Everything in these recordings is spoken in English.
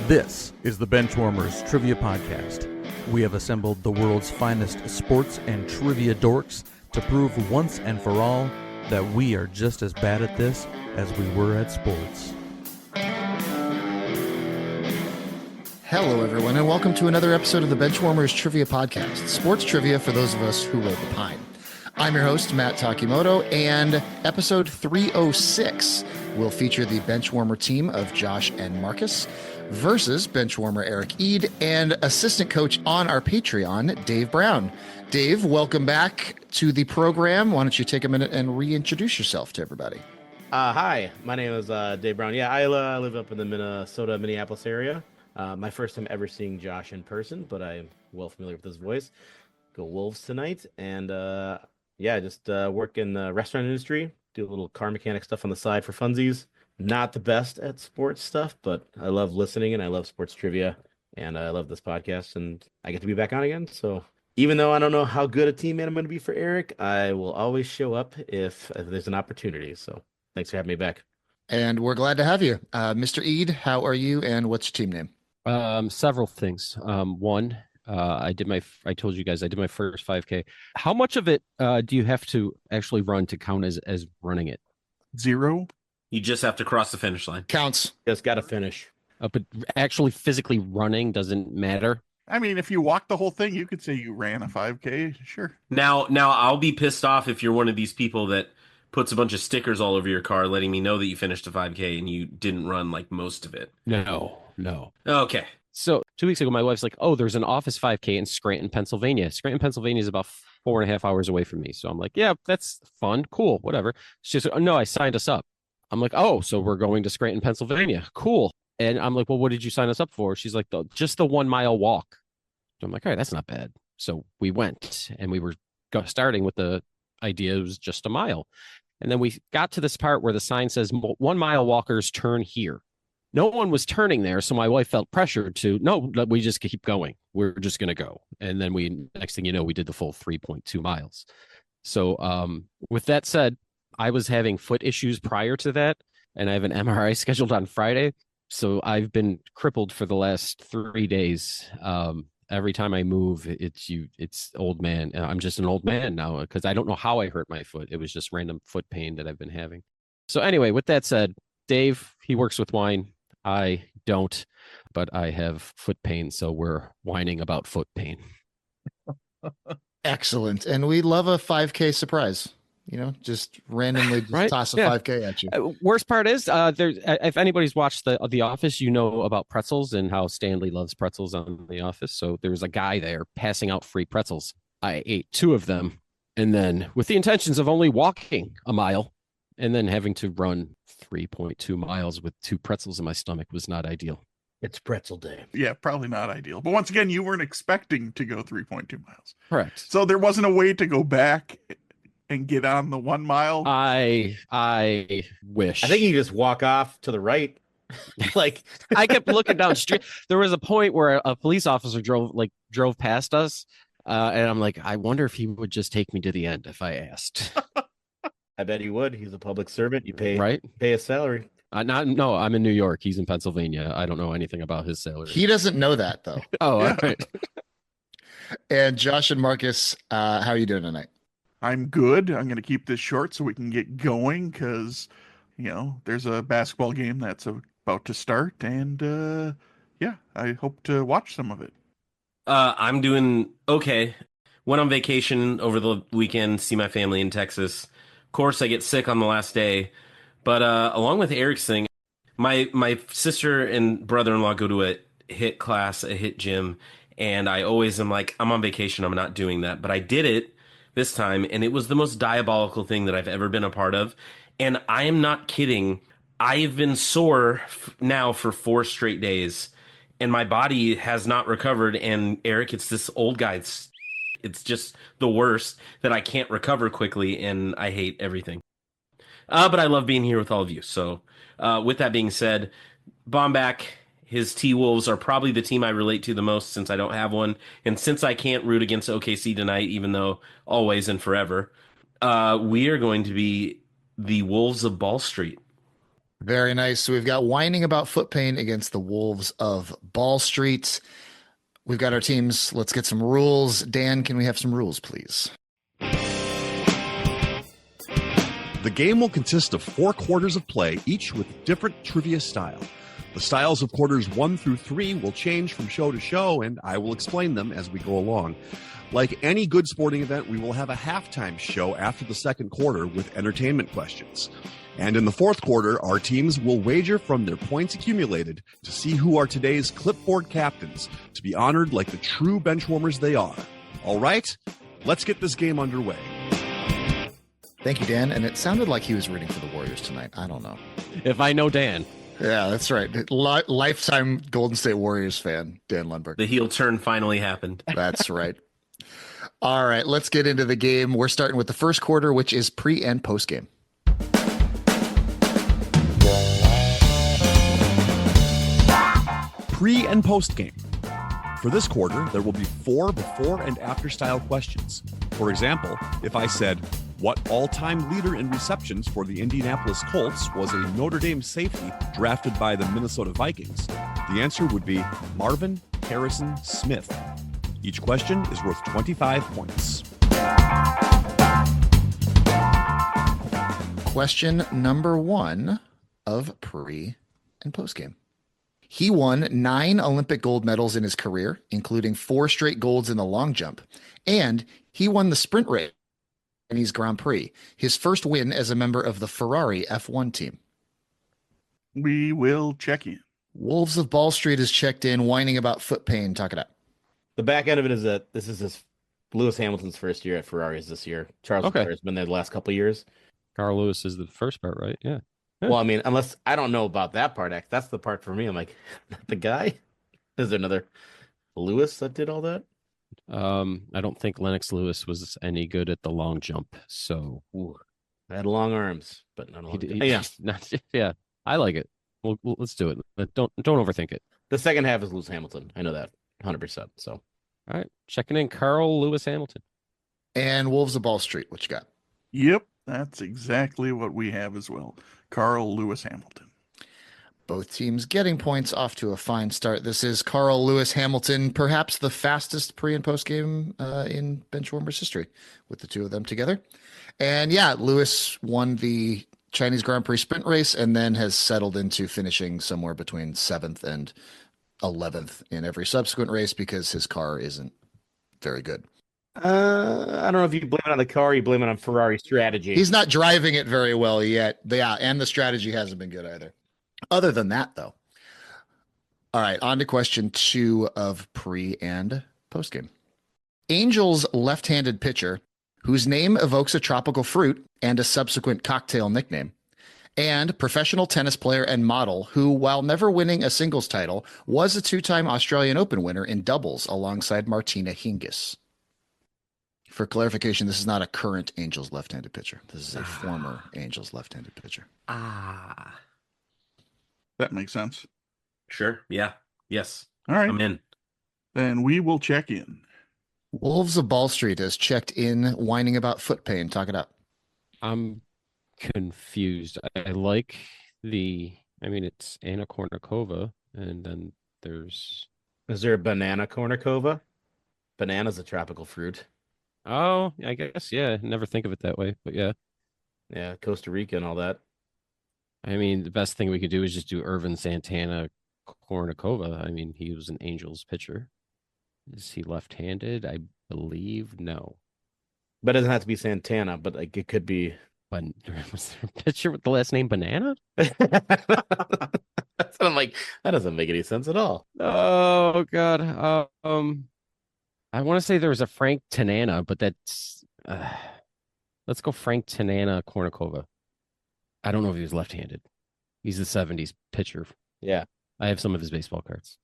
This is the Benchwarmers Trivia Podcast. We have assembled the world's finest sports and trivia dorks to prove once and for all that we are just as bad at this as we were at sports. Hello, everyone, and welcome to another episode of the Benchwarmers Trivia Podcast, sports trivia for those of us who rode the pine. I'm your host, Matt Takimoto, and episode 306 will feature the Benchwarmer team of Josh and Markkus versus Benchwarmer Eric Eid and assistant coach on our Patreon, Dave Brown. Dave, welcome back to the program. Why don't you take a minute and reintroduce yourself to everybody? Hi, my name is Dave Brown. Yeah, I live up in the Minneapolis area. My first time ever seeing Josh in person, but I'm well familiar with his voice. Go Wolves tonight. And just work in the restaurant industry, do a little car mechanic stuff on the side for funsies. Not the best at sports stuff, but I love listening and I love sports trivia and I love this podcast and I get to be back on again. So even though I don't know how good a teammate I'm going to be for Eric, I will always show up if there's an opportunity. So thanks for having me back. And we're glad to have you. Mr. Eid, how are you and what's your team name? Several things. One, I told you guys I did my first 5K. How much of it do you have to actually run to count as running it? 0. You just have to cross the finish line. Counts. Just got to finish. But actually physically running doesn't matter. I mean, if you walk the whole thing, you could say you ran a 5K. Sure. Now I'll be pissed off if you're one of these people that puts a bunch of stickers all over your car letting me know that you finished a 5K and you didn't run like most of it. No. Okay. So 2 weeks ago, my wife's like, oh, there's an office 5K in Scranton, Pennsylvania. Scranton, Pennsylvania is about 4.5 hours away from me. So I'm like, yeah, that's fun. Cool. Whatever. She's like, oh, no, I signed us up. I'm like, oh, so we're going to Scranton, Pennsylvania. Cool. And I'm like, well, what did you sign us up for? She's like, just the 1 mile walk. So I'm like, all right, that's not bad. So we went and we were starting with the idea it was just a mile. And then we got to this part where the sign says 1 mile walkers turn here. No one was turning there. So my wife felt pressured to, no, we just keep going. We're just going to go. And then next thing you know, we did the full 3.2 miles. So with that said, I was having foot issues prior to that, and I have an MRI scheduled on Friday. So I've been crippled for the last 3 days. Every time I move, it's old man. I'm just an old man now because I don't know how I hurt my foot. It was just random foot pain that I've been having. So anyway, with that said, Dave, he works with wine. I don't, but I have foot pain. So we're whining about foot pain. Excellent. And we love a 5K surprise. You know, just randomly toss a 5K at you. Worst part is, if anybody's watched the Office, you know about pretzels and how Stanley loves pretzels on The Office. So there's a guy there passing out free pretzels. I ate 2 of them, and then with the intentions of only walking a mile, and then having to run 3.2 miles with 2 pretzels in my stomach was not ideal. It's pretzel day. Yeah, probably not ideal. But once again, you weren't expecting to go 3.2 miles. Correct. So there wasn't a way to go back and get on the 1 mile. I wish. I think you just walk off to the right. Like I kept looking down the street. There was a point where a police officer drove past us, and I'm like, I wonder if he would just take me to the end if I asked. I bet he would. He's a public servant. You pay a salary. No, I'm in New York. He's in Pennsylvania. I don't know anything about his salary. He doesn't know that though. Oh, all right. And Josh and Markkus, how are you doing tonight? I'm good. I'm going to keep this short so we can get going because, there's a basketball game that's about to start. And, I hope to watch some of it. I'm doing okay. Went on vacation over the weekend, see my family in Texas. Of course, I get sick on the last day. But along with Eric's thing, my sister and brother-in-law go to a HIIT class, a HIIT gym. And I always am like, I'm on vacation. I'm not doing that. But I did it this time, and it was the most diabolical thing that I've ever been a part of. And I am not kidding. I've been sore now for 4 straight days, and my body has not recovered. And Eric, it's this old guy. It's just the worst that I can't recover quickly, and I hate everything. But I love being here with all of you. So with that being said, Bomback, his T-Wolves are probably the team I relate to the most since I don't have one. And since I can't root against OKC tonight, even though always and forever, we are going to be the Wolves of Ball Street. Very nice. So we've got whining about foot pain against the Wolves of Ball Street. We've got our teams. Let's get some rules. Dan, can we have some rules, please? The game will consist of 4 quarters of play, each with different trivia style. The styles of quarters 1 through 3 will change from show to show, and I will explain them as we go along. Like any good sporting event, we will have a halftime show after the second quarter with entertainment questions. And in the fourth quarter, our teams will wager from their points accumulated to see who are today's clipboard captains, to be honored like the true benchwarmers they are. All right, let's get this game underway. Thank you, Dan. And it sounded like he was rooting for the Warriors tonight. I don't know. If I know Dan. Yeah, that's right. Lifetime Golden State Warriors fan, Dan Lundberg. The heel turn finally happened. That's right. All right, let's get into the game. We're starting with the first quarter, which is pre and post game. Pre and post game. For this quarter, there will be 4 before and after style questions. For example, if I said, what all-time leader in receptions for the Indianapolis Colts was a Notre Dame safety drafted by the Minnesota Vikings, the answer would be Marvin Harrison Smith. Each question is worth 25 points. Question number 1 of pre and post game. He won 9 Olympic gold medals in his career, including 4 straight golds in the long jump, and he won the sprint race in his Grand Prix, his first win as a member of the Ferrari F1 team. We will check in. Wolves of Ball Street is checked in, whining about foot pain. Talk it out. The back end of it is that this is Lewis Hamilton's first year at Ferraris this year. Charles Leclerc has been there the last couple of years. Carl Lewis is the first part, right? Yeah. Well, I mean, unless I don't know about that part. That's the part for me. I'm like, the guy? Is there another Lewis that did all that? I don't think Lennox Lewis was any good at the long jump. So I had long arms, but not a long. Yeah, I like it. Let's do it. But don't overthink it. The second half is Lewis Hamilton. I know that 100%. So, all right, checking in Carl Lewis Hamilton and Wolves of Ball Street. What you got? Yep, that's exactly what we have as well. Carl Lewis Hamilton. Both teams getting points, off to a fine start. This is Carl Lewis Hamilton, perhaps the fastest pre and post game in Benchwarmers history, with the two of them together. And yeah, Lewis won the Chinese Grand Prix sprint race and then has settled into finishing somewhere between 7th and 11th in every subsequent race because his car isn't very good. I don't know if you blame it on the car or you blame it on Ferrari strategy. He's not driving it very well yet. Yeah, and the strategy hasn't been good either. Other than that, though. All right, on to question 2 of pre and post game. Angels left-handed pitcher, whose name evokes a tropical fruit and a subsequent cocktail nickname, and professional tennis player and model who, while never winning a singles title, was a 2-time Australian Open winner in doubles alongside Martina Hingis. For clarification, this is not a current Angels left-handed pitcher. This is a former Angels left-handed pitcher. That makes sense. Sure. Yeah. Yes. All right. I'm in. Then we will check in. Wolves of Ball Street has checked in, whining about foot pain. Talk it up. I'm confused. I like it's Anna Kournikova, and then there's... Is there a banana Kournikova? Banana's a tropical fruit. Oh, I guess, yeah. Never think of it that way, but yeah. Yeah, Costa Rica and all that. I mean, the best thing we could do is just do Irvin Santana Kournikova. I mean, he was an Angels pitcher. Is he left-handed? I believe no. But it doesn't have to be Santana, but like it could be. But was there a pitcher with the last name Banana? That's what I'm like, that doesn't make any sense at all. Oh God. I want to say there was a Frank Tanana, but that's let's go Frank Tanana Kournikova. I don't know if he was left-handed. He's the 70s pitcher. Yeah. I have some of his baseball cards.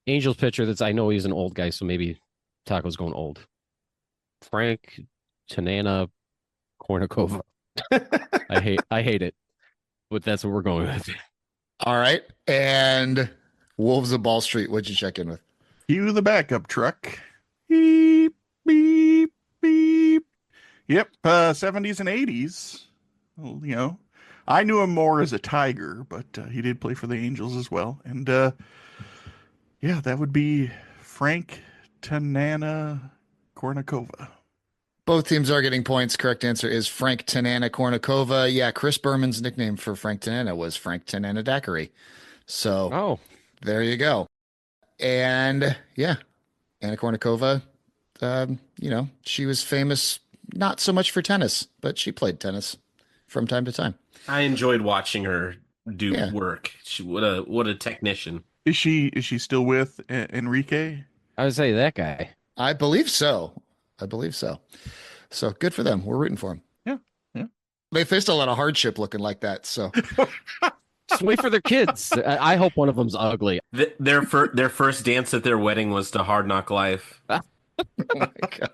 Angels pitcher, I know he's an old guy, so maybe Taco's going old. Frank Tanana Kournikova. I hate it. But that's what we're going with. All right. And Wolves of Ball Street, what'd you check in with? Cue the backup truck. Beep, beep, beep. Yep. 70s and 80s. Well, I knew him more as a Tiger, but he did play for the Angels as well. And yeah, that would be Frank Tanana Kornikova. Both teams are getting points. Correct answer is Frank Tanana Kornikova. Yeah, Chris Berman's nickname for Frank Tanana was Frank Tanana Daiquiri. So Oh, there you go. And yeah, Anna Kournikova, she was famous not so much for tennis, but she played tennis from time to time. I enjoyed watching her do Yeah. work. What a technician. Is she still with Enrique? I would say that guy. I believe so. So good for them. We're rooting for them. Yeah. Yeah. They faced a lot of hardship looking like that. So Just wait for their kids. I hope one of them's ugly. Their first dance at their wedding was to Hard Knock Life. oh my God.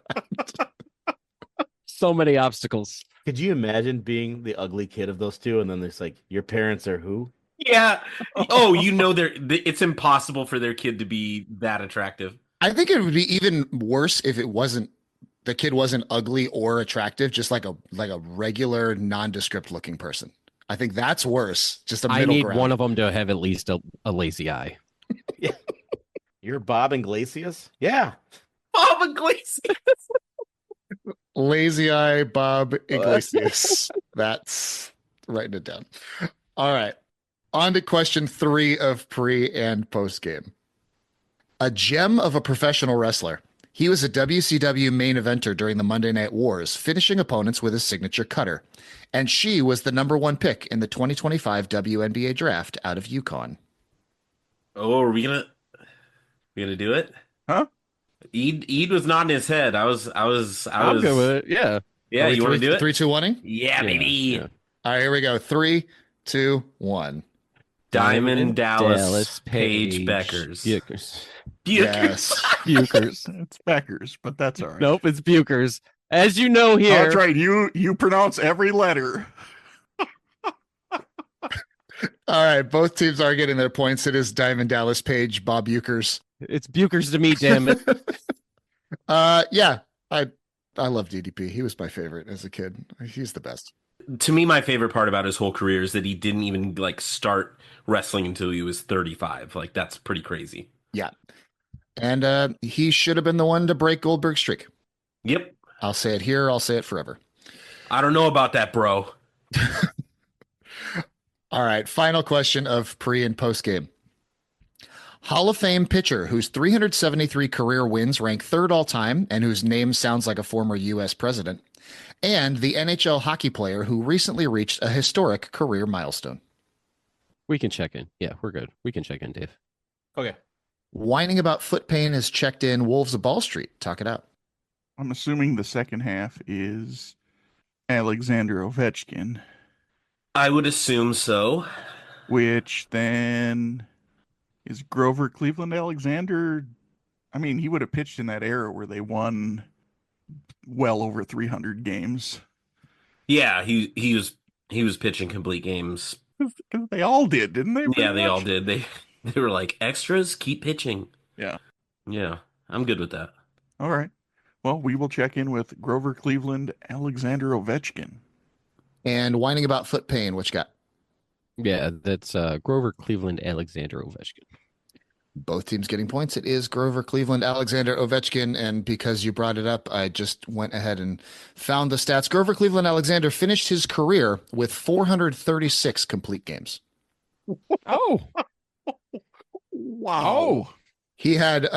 So many obstacles. Could you imagine being the ugly kid of those two, and then there's like, your parents are who? Yeah. Oh, it's impossible for their kid to be that attractive. I think it would be even worse if the kid wasn't ugly or attractive, just like a regular nondescript looking person. I think that's worse. Just a middle I need ground. one of them to have at least a lazy eye. Yeah. You're Bob Iglesias? Yeah. Bob Iglesias. Lazy eye Bob Iglesias. That's writing it down. All right. On to question 3 of pre and post game. A gem of a professional wrestler. He was a WCW main eventer during the Monday Night Wars, finishing opponents with his signature cutter. And she was the number 1 pick in the 2025 WNBA draft out of Yukon. Oh, are we gonna do it? Huh? Eid was nodding his head. I was I'm good with it. Yeah. Yeah, you want to do it? 3, 2, 1? Yeah, baby. Yeah. All right, here we go. 3, 2, 1. Diamond Dallas Page Beckers. Bukers. Yes. Bukers. It's Beckers, but that's all right. Nope, it's Bukers. As you know Oh, here. that's right. You pronounce every letter. All right, both teams are getting their points. It is Diamond Dallas Page, Bob Euchers. It's Bukers to me, damn it. Yeah, I love DDP. He was my favorite as a kid. He's the best. To me, my favorite part about his whole career is that he didn't even start wrestling until he was 35. That's pretty crazy. Yeah. And he should have been the one to break Goldberg's streak. Yep. I'll say it here. I'll say it forever. I don't know about that, bro. All right. Final question of pre and post game. Hall of Fame pitcher whose 373 career wins rank 3rd all time and whose name sounds like a former U.S. president, and the NHL hockey player who recently reached a historic career milestone. We can check in. Yeah, we're good. We can check in, Dave. Okay. Whining about foot pain has checked in Wolves of Ball Street. Talk it out. I'm assuming the second half is Alexander Ovechkin, I would assume so. which then is Grover Cleveland Alexander. I mean, he would have pitched in that era where they won well over 300 games. Yeah, he was pitching complete games. Because they all did, didn't they? Yeah, they much? all did. They were like, extras, keep pitching. Yeah. Yeah, I'm good with that. All right. Well, we will check in with Grover Cleveland Alexander Ovechkin. And whining about foot pain, what you got? Yeah, that's Grover Cleveland Alexander Ovechkin. Both teams getting points. It is Grover Cleveland Alexander Ovechkin. And because you brought it up, I just went ahead and found the stats. Grover Cleveland Alexander finished his career with 436 complete games. Oh, Wow. He had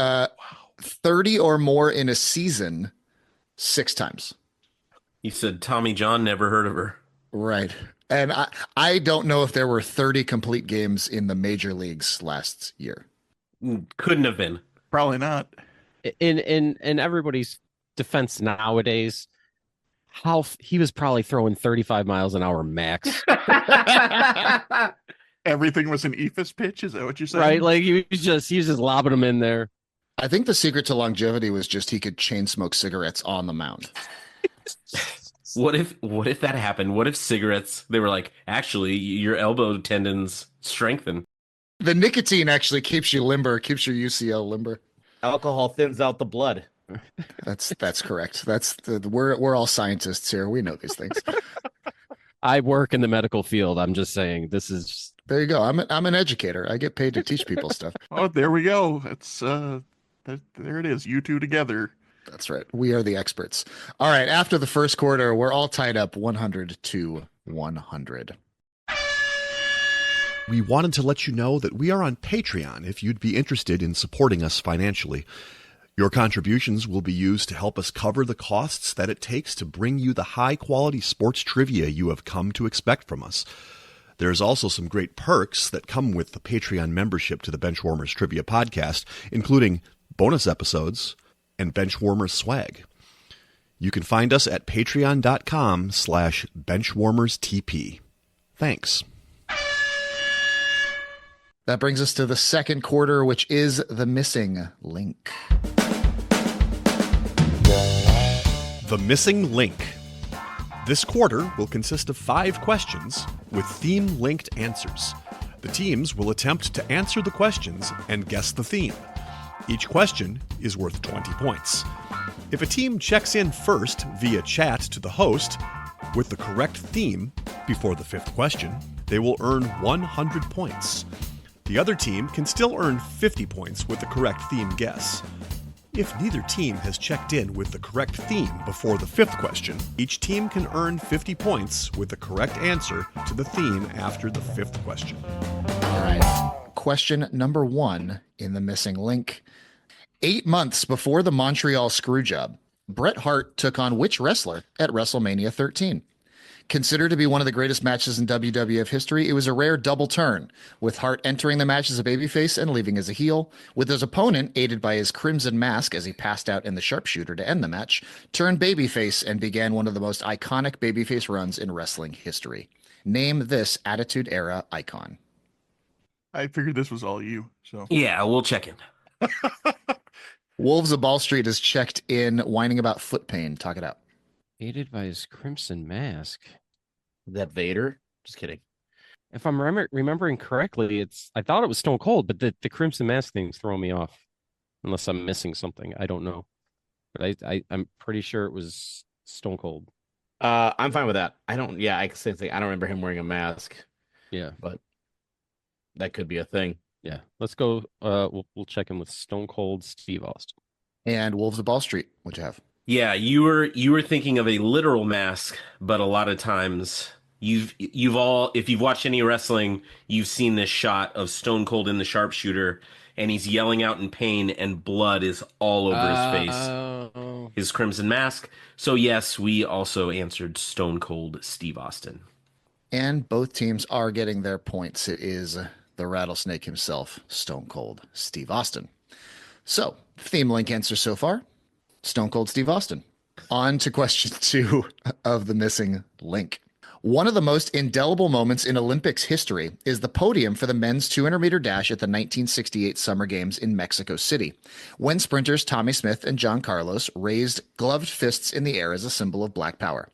30 or more in a season 6 times. He said Tommy John never heard of her. Right. And I don't know if there were 30 complete games in the major leagues last year. Couldn't have been. Probably not. in everybody's defense nowadays, he was probably throwing 35 miles an hour max. Everything was an ephus pitch. Is that what you're saying? Right? Like he was just lobbing them in there. I think the secret to longevity was just he could chain smoke cigarettes on the mound. What if that happened? What if cigarettes, they were like, actually, your elbow tendons strengthen. The nicotine actually keeps you limber, keeps your UCL limber. Alcohol thins out the blood. That's correct. We're all scientists here. We know these things. I work in the medical field. I'm just saying this is There you go. I'm an educator. I get paid to teach people stuff. Oh, there we go. It's there it is. You two together. That's right. We are the experts. All right. After the first quarter, we're all tied up 100 to 100. We wanted to let you know that we are on Patreon if you'd be interested in supporting us financially. Your contributions will be used to help us cover the costs that it takes to bring you the high-quality sports trivia you have come to expect from us. There's also some great perks that come with the Patreon membership to the Benchwarmers Trivia Podcast, including bonus episodes and Benchwarmers swag. You can find us at patreon.com/benchwarmerstp. Thanks. That brings us to the second quarter, which is the missing link. The missing link. This quarter will consist of 5 questions with theme-linked answers. The teams will attempt to answer the questions and guess the theme. Each question is worth 20 points. If a team checks in first via chat to the host with the correct theme before the 5th question, they will earn 100 points. The other team can still earn 50 points with the correct theme guess. If neither team has checked in with the correct theme before the 5th question, each team can earn 50 points with the correct answer to the theme after the 5th question. All right. Question number 1 in the missing link. 8 months before the Montreal Screwjob, Bret Hart took on which wrestler at WrestleMania 13? Considered to be one of the greatest matches in WWF history, it was a rare double turn, with Hart entering the match as a babyface and leaving as a heel, with his opponent, aided by his crimson mask as he passed out in the sharpshooter to end the match, turned babyface and began one of the most iconic babyface runs in wrestling history. Name this Attitude Era icon. I figured this was all you. So Yeah, we'll check in. Wolves of Ball Street is checked in, whining about foot pain. Talk it out. aided by his crimson mask. Is that Vader? Just kidding. If I'm remembering correctly, I thought it was Stone Cold, but the crimson mask thing's throwing me off. Unless I'm missing something, I don't know. But I'm pretty sure it was Stone Cold. I'm fine with that. I can say I don't remember him wearing a mask, Yeah, but that could be a thing. yeah. Let's go. We'll check in with Stone Cold Steve Austin. And Wolves of Ball Street, what'd you have? Yeah, you were thinking of a literal mask, but a lot of times you've all, if you've watched any wrestling, you've seen this shot of Stone Cold in the sharpshooter, and he's yelling out in pain, and blood is all over his face. His crimson mask. So yes, we also answered Stone Cold Steve Austin. And both teams are getting their points. It is the rattlesnake himself, Stone Cold Steve Austin. So, theme link answer so far, Stone Cold Steve Austin. On to question 2 of the missing link. One of the most indelible moments in Olympics history is the podium for the men's 200-meter dash at the 1968 Summer Games in Mexico City, when sprinters Tommy Smith and John Carlos raised gloved fists in the air as a symbol of Black power.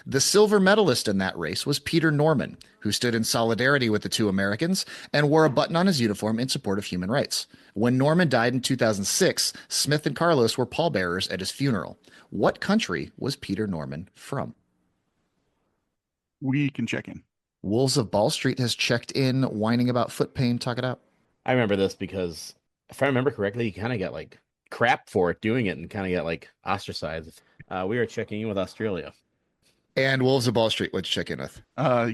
The silver medalist in that race was Peter Norman, who stood in solidarity with the two Americans and wore a button on his uniform in support of human rights. When Norman died in 2006, Smith and Carlos were pallbearers at his funeral. What country was Peter Norman from? we can check in. Wolves of Ball Street has checked in, whining about foot pain. Talk it out. I remember this because if I remember correctly, you kind of got like crap for it doing it and kind of got like ostracized. We were checking in with Australia. And Wolves of Ball Street, what'd you check in with?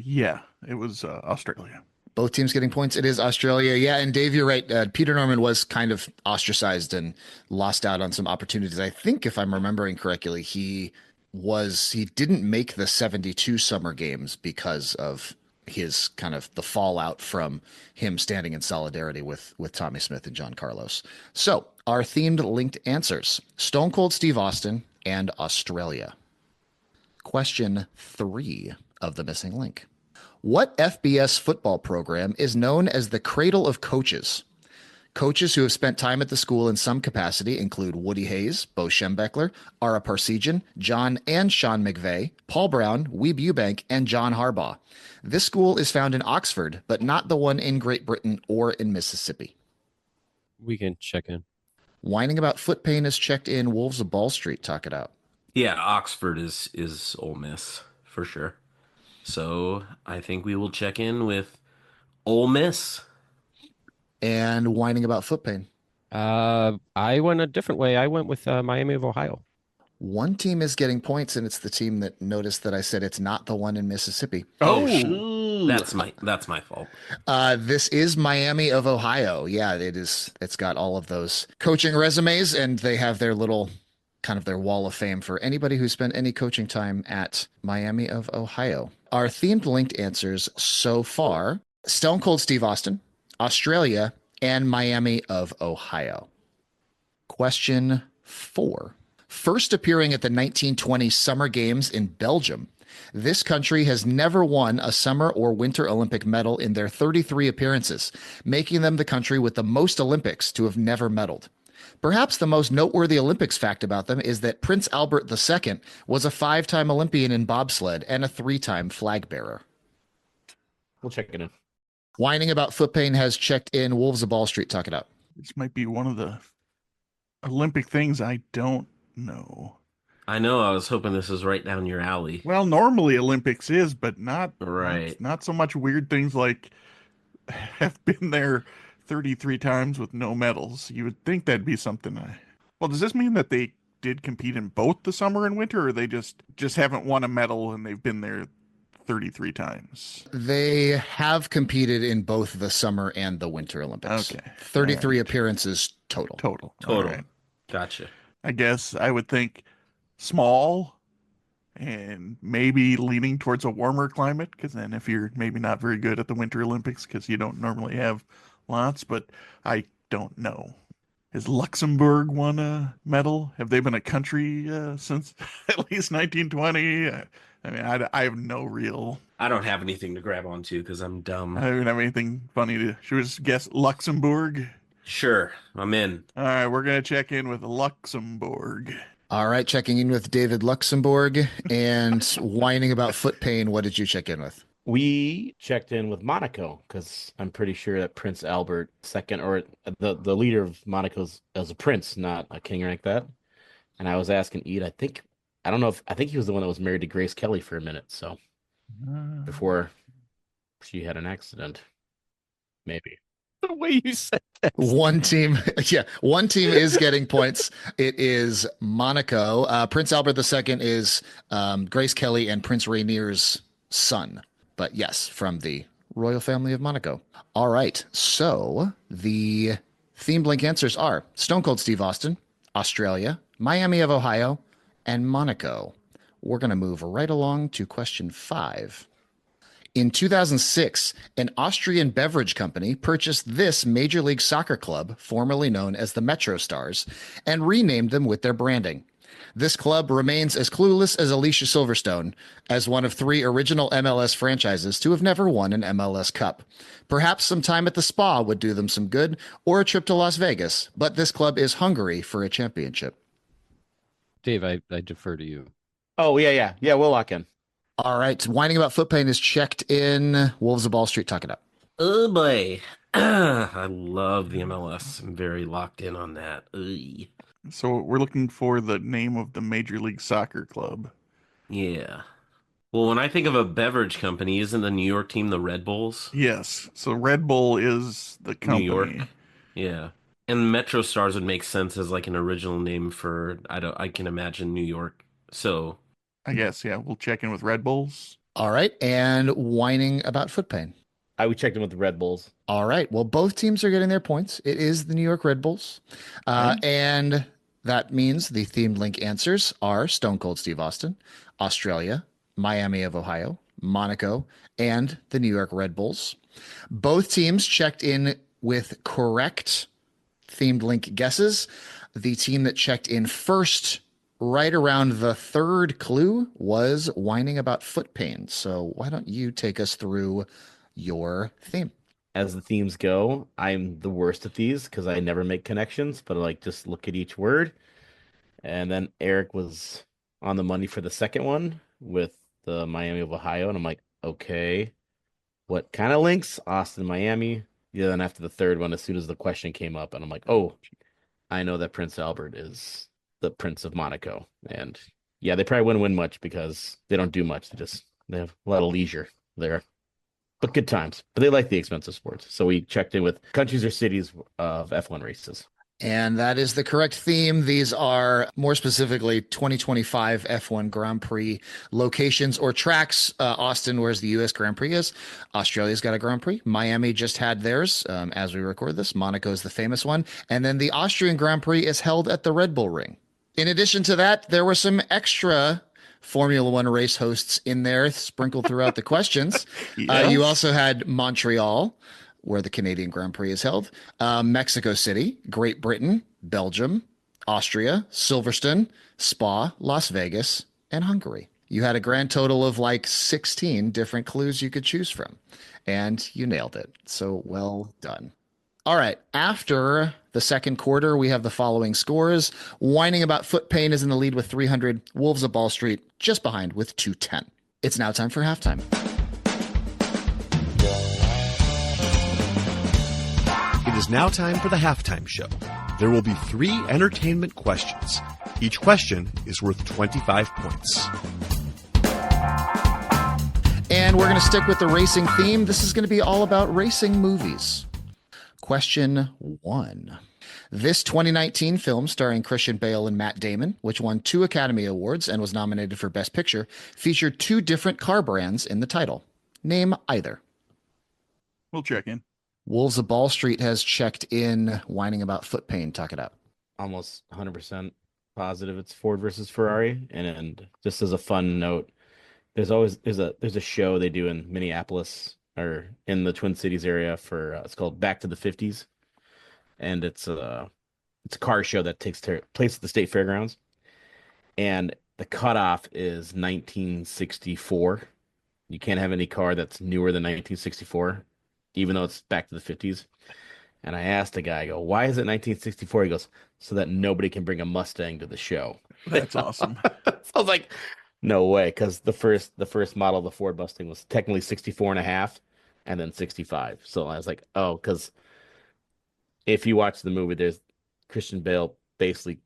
Yeah, it was Australia. Both teams getting points. It is Australia. Yeah, and Dave, you're right. Peter Norman was kind of ostracized and lost out on some opportunities. I think, if I'm remembering correctly, he didn't make the 72 Summer Games because of his kind of the fallout from him standing in solidarity with Tommy Smith and John Carlos. So our themed linked answers: Stone Cold Steve Austin and Australia. Question 3 of the missing link. What FBS football program is known as the Cradle of Coaches? Coaches who have spent time at the school in some capacity include Woody Hayes, Bo Schembechler, Ara Parsegian, John and Sean McVay, Paul Brown, Weeb Eubank, and John Harbaugh. This school is found in Oxford, but not the one in Great Britain or in Mississippi. We can check in. Whining about foot pain is checked in. Wolves of Ball Street. Talk it out. Yeah, Oxford is Ole Miss for sure. So I think we will check in with Ole Miss. And whining about foot pain. I went a different way. I went with Miami of Ohio. One team is getting points, and it's the team that noticed that I said it's not the one in Mississippi. Oh, Ooh. That's my fault. This is Miami of Ohio. Yeah, it is. It's got all of those coaching resumes, and they have their little kind of their wall of fame for anybody who spent any coaching time at Miami of Ohio. Our themed linked answers so far: Stone Cold Steve Austin, Australia, and Miami of Ohio. Question 4. First appearing at the 1920 Summer Games in Belgium, this country has never won a Summer or Winter Olympic medal in their 33 appearances, making them the country with the most Olympics to have never medaled. Perhaps the most noteworthy Olympics fact about them is that Prince Albert II was a 5-time Olympian in bobsled and a 3-time flag bearer. We'll check it in. Whining about foot pain has checked in. Wolves of Ball Street, talk it out. this might be one of the Olympic things I don't know. I know. I was hoping this was right down your alley. Well, normally Olympics is, but not Right. not so much weird things like have been there 33 times with no medals. You would think that'd be something. Well, does this mean that they did compete in both the summer and winter, or they just haven't won a medal and they've been there 33 times? They have competed in both the Summer and the Winter Olympics. Okay. 33 All right. appearances total. Total. Total. All right. Gotcha. I guess I would think small and maybe leaning towards a warmer climate, because then if you're maybe not very good at the Winter Olympics because you don't normally have lots, but I don't know. Has Luxembourg won a medal? Have they been a country since at least 1920? I mean, I have no real. I don't have anything to grab onto because I'm I dumb. don't have anything funny to. Should we just guess Luxembourg? Sure, I'm in. All right, we're gonna check in with Luxembourg. All right, checking in with David Luxembourg and whining about foot pain. What did you check in with? We checked in with Monaco because I'm pretty sure that Prince Albert II, or the leader of Monaco's, as a prince, not a king or like that. And I was asking Ede, I don't know if, I think he was the one that was married to Grace Kelly for a minute. So before she had an accident, maybe. The way you said that. One team, yeah, one team is getting points. It is Monaco. Prince Albert II is Grace Kelly and Prince Rainier's son. But yes, from the royal family of Monaco. All right, so the themed link answers are Stone Cold Steve Austin, Australia, Miami of Ohio, and Monaco. We're going to move right along to question 5. In 2006, an Austrian beverage company purchased this Major League Soccer club, formerly known as the Metro Stars, and renamed them with their branding. This club remains as clueless as Alicia Silverstone, as one of 3 original MLS franchises to have never won an MLS Cup. Perhaps some time at the spa would do them some good, or a trip to Las Vegas, but this club is hungry for a championship. Dave, I defer to you. Oh, yeah. We'll lock in. All right, whining about foot pain is checked in. Wolves of Ball Street, talk it up. Oh boy. I love the MLS. I'm very locked in on that. Ugh. So we're looking for the name of the Major League Soccer club. Yeah. Well, when I think of a beverage company, isn't the New York team the Red Bulls? Yes. So Red Bull is the company. New York. Yeah. And Metro Stars would make sense as like an original name for I can imagine New York. So I guess, yeah, we'll check in with Red Bulls. All right, and whining about foot pain. We checked in with the Red Bulls. All right. Well, both teams are getting their points. It is the New York Red Bulls. And that means the themed link answers are Stone Cold Steve Austin, Australia, Miami of Ohio, Monaco, and the New York Red Bulls. Both teams checked in with correct themed link guesses. The team that checked in first, right around the 3rd clue, was whining about foot pain. So why don't you take us through your theme? As the themes go, I'm the worst at these because I never make connections, but I like just look at each word. And then Eric was on the money for the second one with the Miami of Ohio, and I'm like, okay, what kind of links? Austin, Miami. Yeah, then after the third one, as soon as the question came up, and I'm like, oh, I know that Prince Albert is the Prince of Monaco. And yeah, they probably wouldn't win much because they don't do much. They just They have a lot of leisure there, but good times. But they like the expensive sports. So we checked in with countries or cities of F1 races. And that is the correct theme. These are more specifically 2025 F1 Grand Prix locations or tracks. Austin, where's the US Grand Prix is. Australia's got a Grand Prix. Miami just had theirs as we record this. Monaco's the famous one. And then the Austrian Grand Prix is held at the Red Bull Ring. In addition to that, there were some extra Formula One race hosts in there sprinkled throughout the questions. Yes. You also had Montreal, where the Canadian Grand Prix is held, Mexico City, Great Britain, Belgium, Austria, Silverstone, Spa, Las Vegas, and Hungary. You had a grand total of like 16 different clues you could choose from, and you nailed it. So well done. All right. After the second quarter, we have the following scores. Whining About Foot Pain is in the lead with 300. Wolves of Ball Street just behind with 210. It's now time for halftime. It is now time for the halftime show. There will be 3 entertainment questions. Each question is worth 25 points. And we're going to stick with the racing theme. This is going to be all about racing movies. Question 1. This 2019 film starring Christian Bale and Matt Damon, which won 2 Academy Awards and was nominated for Best Picture, featured 2 different car brands in the title. Name either. We'll check in. Wolves of Ball Street has checked in. Whining About Foot Pain. Talk it out. Almost 100% positive it's Ford versus Ferrari. And just as a fun note, there's a show they do in Minneapolis or in the Twin Cities area for it's called Back to the 50s, and it's a car show that takes place at the state fairgrounds, and the cutoff is 1964. You can't have any car that's newer than 1964, even though it's back to the 50s. And I asked the guy, I go, why is it 1964? He goes, so that nobody can bring a Mustang to the show. That's awesome. So I was like, no way, because the first model of the Ford Mustang was technically 64 and a half and then 65. So I was like, oh, because if you watch the movie, there's Christian Bale basically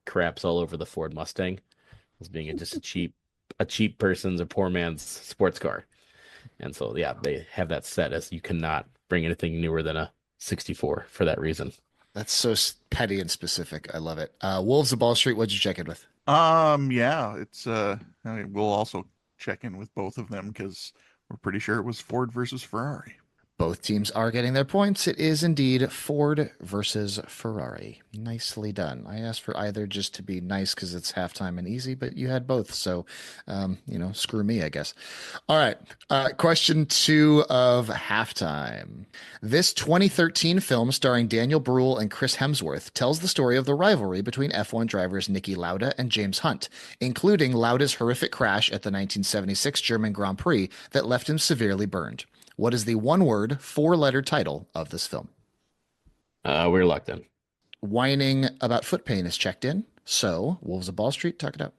craps all over the Ford Mustang as being just a cheap person's, a poor man's sports car. And so, yeah, they have that set as you cannot bring anything newer than a 64 for that reason. That's so petty and specific. I love it. Wolves of Ball Street, what'd you check in with? Yeah, it's I mean, we'll also check in with both of them because we're pretty sure it was Ford versus Ferrari. Both teams are getting their points. It is indeed Ford versus Ferrari. Nicely done. I asked for either just to be nice because it's halftime and easy, but you had both. So, screw me, I guess. All right. Question 2 of halftime. This 2013 film starring Daniel Bruhl and Chris Hemsworth tells the story of the rivalry between F1 drivers Niki Lauda and James Hunt, including Lauda's horrific crash at the 1976 German Grand Prix that left him severely burned. What is the 1-word, 4-letter title of this film? We're locked in. Whining About Foot Pain is checked in. So, Wolves of Ball Street, talk it out.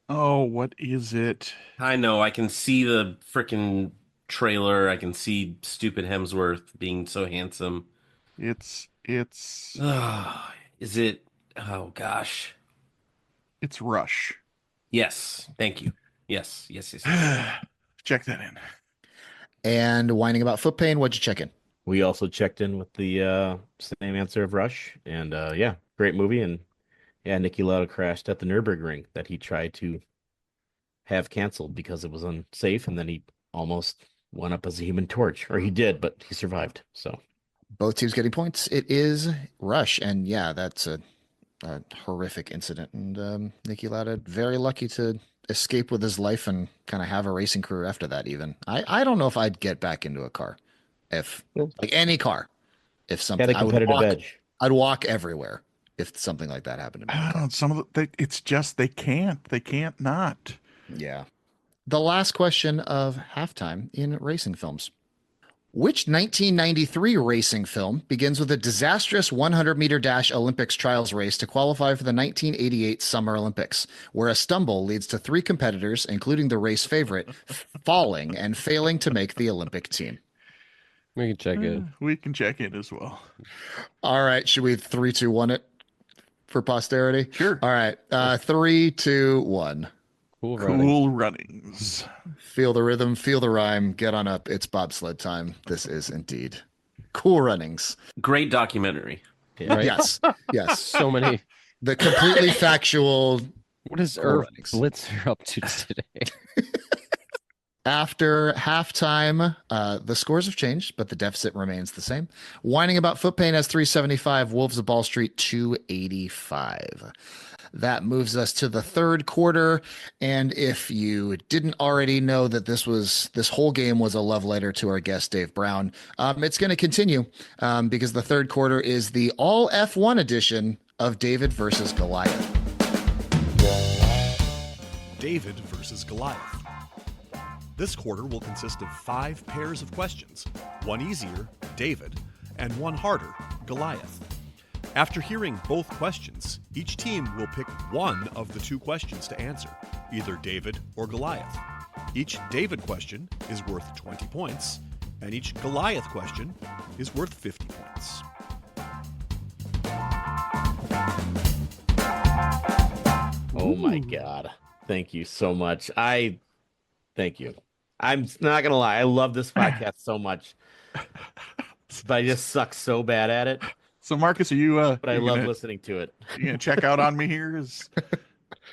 Oh, what is it? I know. I can see the freaking trailer. I can see stupid Hemsworth being so handsome. It's Is it? Oh gosh. it's Rush. Yes. Thank you. Yes. Check that in. And Whining About Foot Pain, what'd you check in? We also checked in with the same answer of Rush. And yeah, great movie. And yeah, Niki Lauda crashed at the Nürburgring that he tried to have canceled because it was unsafe. And then he almost went up as a Human Torch, or he did, but he survived. So Both teams getting points. It is Rush. And yeah, that's a horrific incident. And Niki Lauda, very lucky to escape with his life and kind of have a racing career after that. Even I don't know if I'd get back into a car, if like any car, if something. had a competitive edge. I'd walk everywhere if something like that happened to me. I don't know. Some of it's just they can't not. Yeah. The last question of halftime in racing films. Which 1993 racing film begins with a disastrous 100-meter dash Olympics trials race to qualify for the 1988 Summer Olympics, where a stumble leads to 3 competitors, including the race favorite, falling and failing to make the Olympic team? We can check it. We can check in as well. All right. Should we 3, 2, 1 it for posterity? Sure. All right. 3, 2, 1. Cool running. Cool Runnings. Feel the rhythm, feel the rhyme, get on up. It's bobsled time. This is indeed Cool Runnings. Great documentary. Yeah. Right? Yes, yes. So many. The completely factual What is Cool Irv Runnings. Blitzer up to today? After halftime, the scores have changed, but the deficit remains the same. Whining About Foot Pain has 375, Wolves of Ball Street 285. That moves us to the third quarter. And if you didn't already know that this whole game was a love letter to our guest, Dave Brown, it's going to continue because the third quarter is the all F1 edition of David versus Goliath. David versus Goliath. This quarter will consist of 5 pairs of questions, one easier, David, and one harder, Goliath. After hearing both questions, each team will pick one of the 2 questions to answer, either David or Goliath. Each David question is worth 20 points, and each Goliath question is worth 50 points. Oh my God. Thank you so much. Thank you. I'm not gonna lie, I love this podcast so much. But I just suck so bad at it. So Marcus, are you But I love listening to it. you gonna check out on me here?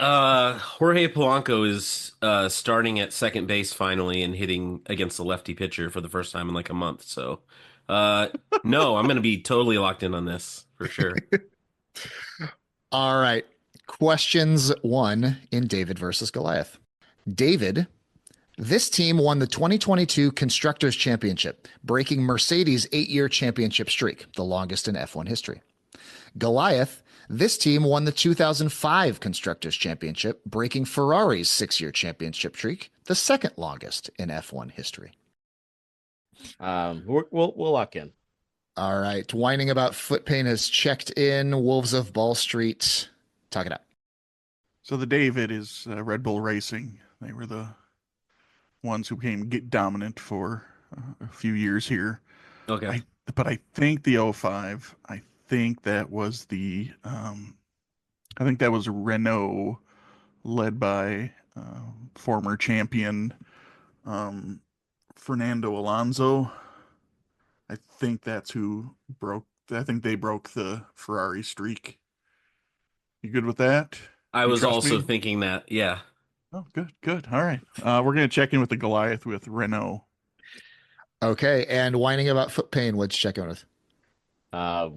Jorge Polanco is starting at second base finally and hitting against the lefty pitcher for the first time in like a month. So, no, I'm going to be totally locked in on this for sure. All right. Questions 1 in David versus Goliath. David, this team won the 2022 Constructors' Championship, breaking Mercedes' 8-year championship streak, the longest in F1 history. Goliath, this team won the 2005 Constructors' Championship, breaking Ferrari's 6-year championship streak, the second longest in F1 history. We'll lock in. All right. Whining About Foot Pain has checked in. Wolves of Ball Street. Talk it out. So the David is Red Bull Racing. They were the ones who became dominant for a few years here. Okay. But I think the 05, I think that was Renault, led by former champion Fernando Alonso. I think that's who I think they broke the Ferrari streak. You good with that? I You was trust also me? thinking that. Yeah. Oh, good. All right. We're going to check in with the Goliath with Renault. Okay. And Whining About Foot Pain, what's check in with?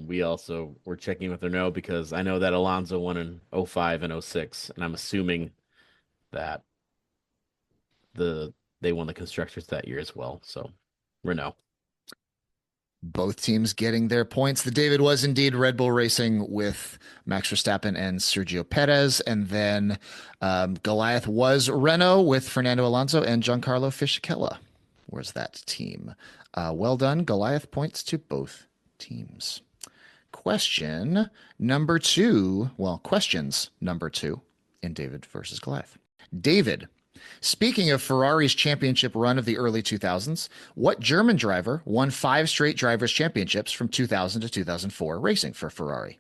We also were checking with Renault because I know that Alonso won in 05 and 06, and I'm assuming that they won the constructors that year as well. So Renault. Both teams getting their points. The David was indeed Red Bull Racing with Max Verstappen and Sergio Perez. And then Goliath was Renault with Fernando Alonso and Giancarlo Fisichella. Where's that team? Well done. Goliath points to both teams. Question number 2. Well, questions number 2 in David versus Goliath. David, speaking of Ferrari's championship run of the early 2000s, what German driver won 5 straight drivers' championships from 2000 to 2004 racing for Ferrari?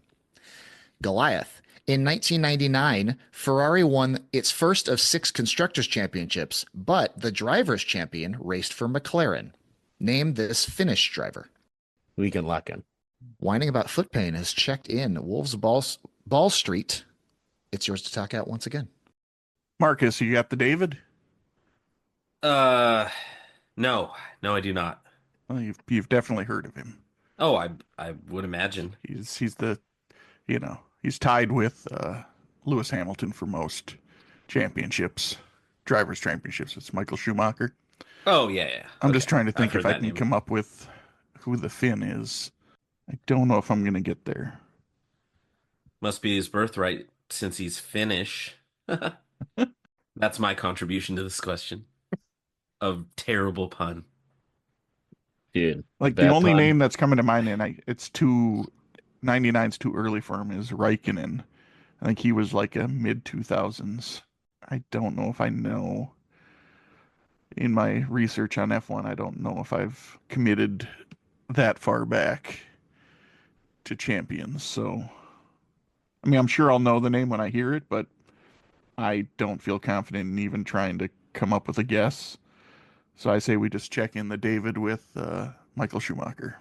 Goliath, in 1999, Ferrari won its first of 6 constructors' championships, but the drivers' champion raced for McLaren. Name this Finnish driver. We can lock in. Whining About Foot Pain has checked in. Wolves Ball Street. It's yours to talk out once again. Marcus, you got the David? No, I do not. Well, you've definitely heard of him. Oh, I would imagine. He's tied with Lewis Hamilton for most drivers' championships. It's Michael Schumacher. Oh, yeah. I'm Okay. just trying to think I've if heard I that can name. come up with who the Finn is. I don't know if I'm going to get there. Must be his birthright since he's Finnish. That's my contribution to this question. A terrible pun. Dude. Like bad the only pun. name that's coming to mind, and it's 99's too early for him, is Raikkonen. I think he was like a mid 2000s. I don't know if I know. In my research on F1, I don't know if I've committed that far back to champions. So, I mean, I'm sure I'll know the name when I hear it, but I don't feel confident in even trying to come up with a guess. So I say we just check in the David with Michael Schumacher.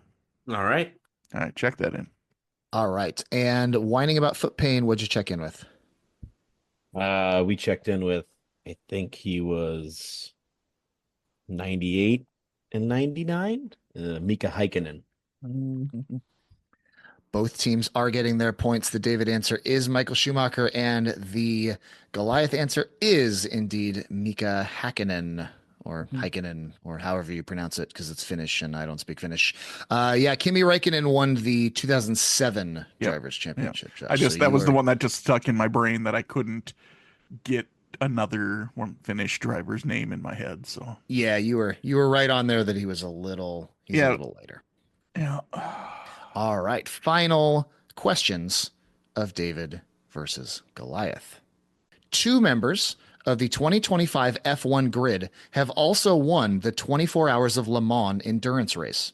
All right. All right, check that in. All right. And whining about foot pain, what'd you check in with? We checked in with, I think he was 98 and 99. Mika Häkkinen. Both teams are getting their points. The David answer is Michael Schumacher, and the Goliath answer is indeed Mika Häkkinen, or Häkkinen, or however you pronounce it, because it's Finnish and I don't speak Finnish. Yeah, Kimi Räikkönen won the 2007 Drivers' Championship. Josh. I just So that you was the were- one that just stuck in my brain that I couldn't get another one Finnish driver's name in my head. So Yeah, you were right on there that he's a little later. yeah. All right, final questions of David versus Goliath. Two members of the 2025 F1 grid have also won the 24 Hours of Le Mans endurance race.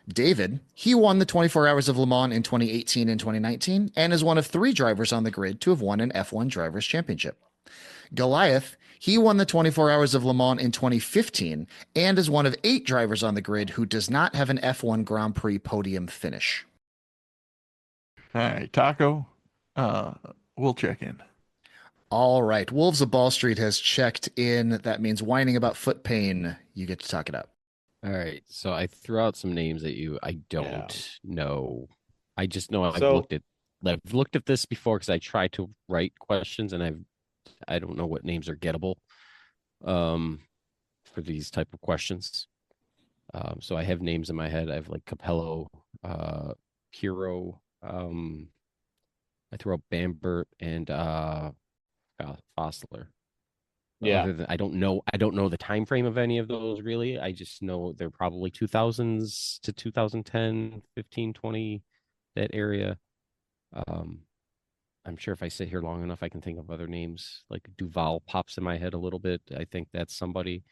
David, he won the 24 Hours of Le Mans in 2018 and 2019 and is one of 3 drivers on the grid to have won an F1 Drivers' Championship. Goliath, he won the 24 Hours of Le Mans in 2015 and is one of 8 drivers on the grid who does not have an F1 Grand Prix podium finish. All right, Taco. We'll check in. All right. Wolves of Ball Street has checked in. That means whining about foot pain. You get to talk it up. All right. So I threw out some names at you. I don't know. I just know I've looked at this before because I tried to write questions and I don't know what names are gettable for these type of questions. So I have names in my head. I have like Capello, Hero, I threw out Bambert and Fossler. Yeah. I don't know the time frame of any of those really. I just know they're probably 2000s to 2010, 15, 20, that area. I'm sure if I sit here long enough, I can think of other names. Like Duval pops in my head a little bit. I think that's somebody.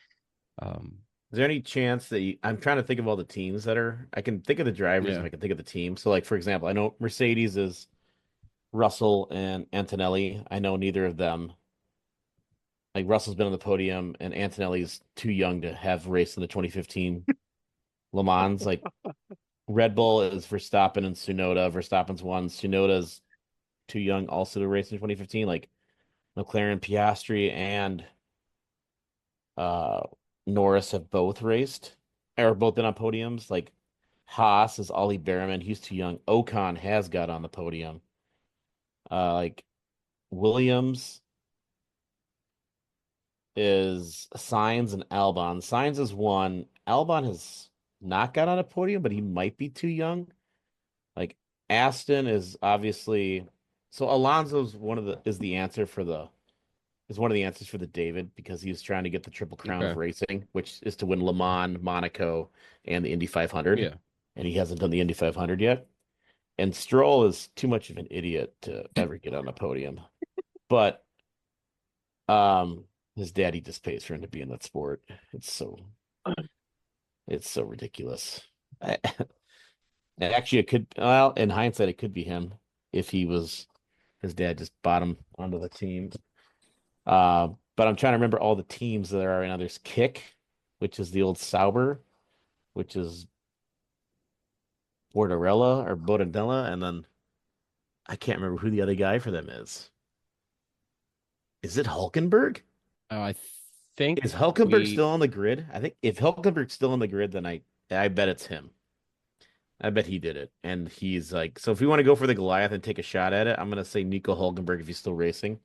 Is there any chance that I'm trying to think of all the teams that are, I can think of the drivers Yeah. and I can think of the team. So, like, for example, I know Mercedes is Russell and Antonelli. I know neither of them. Like, Russell's been on the podium and Antonelli's too young to have raced in the 2015 Le Mans. Like, Red Bull is Verstappen and Tsunoda. Verstappen's won. Tsunoda's too young also to race in 2015. Like, McLaren, Piastri, and Norris have both raced or both been on podiums. Like Haas is Ollie Behrman. He's too young. Ocon has got on the podium. Like Williams is Sainz and Albon. Sainz is one. Albon has not got on a podium, but he might be too young. Like Aston is obviously so Alonso's is one of the answers for the David because he was trying to get the Triple Crown of racing, which is to win Le Mans, Monaco, and the Indy 500. Yeah. And he hasn't done the Indy 500 yet. And Stroll is too much of an idiot to ever get on a podium. But his daddy just pays for him to be in that sport. It's so ridiculous. Actually, it could, well, in hindsight, it could be him if his dad just bought him onto the team. But I'm trying to remember all the teams that are right now. There's Kick, which is the old Sauber, which is Bordella, and then I can't remember who the other guy for them is. Is it Hulkenberg? I think Is Hulkenberg still on the grid? I think if Hulkenberg's still on the grid, then I bet it's him. I bet he did it. And he's like, so if we want to go for the Goliath and take a shot at it, I'm going to say Nico Hulkenberg if he's still racing.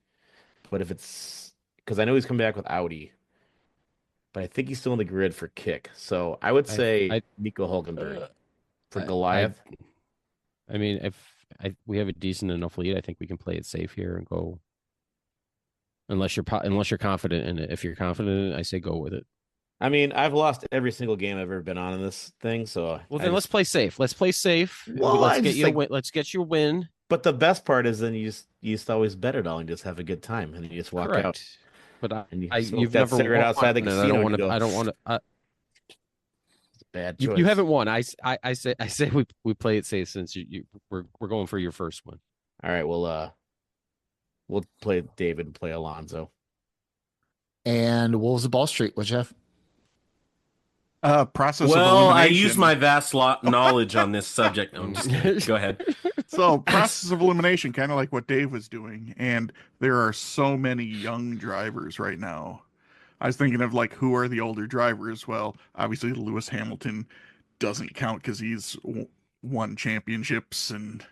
But if it's because I know he's coming back with Audi, but I think he's still on the grid for Kick. So I would say Nico Hulkenberg for Goliath. I mean, if we have a decent enough lead, I think we can play it safe here and go. Unless you're confident in it. If you're confident in it, I say go with it. I mean, I've lost every single game I've ever been on in this thing, so let's play safe. Let's play safe. Well, let's get you a win. But the best part is then you just always bet it all and just have a good time and you just walk out. But you've never sit right outside the casino. I don't want to. It's a bad choice. You haven't won. I say we play it safe since we're going for your first one. All right. Well, We'll play David and play Alonso. And Wolves of Ball Street, what'd you have? Process of Well, I elimination. use my vast knowledge on this subject. No, I'm just kidding. Go ahead. So process of elimination, kind of like what Dave was doing, and there are so many young drivers right now. I was thinking of like who are the older drivers? Well, obviously Lewis Hamilton doesn't count because he's won championships and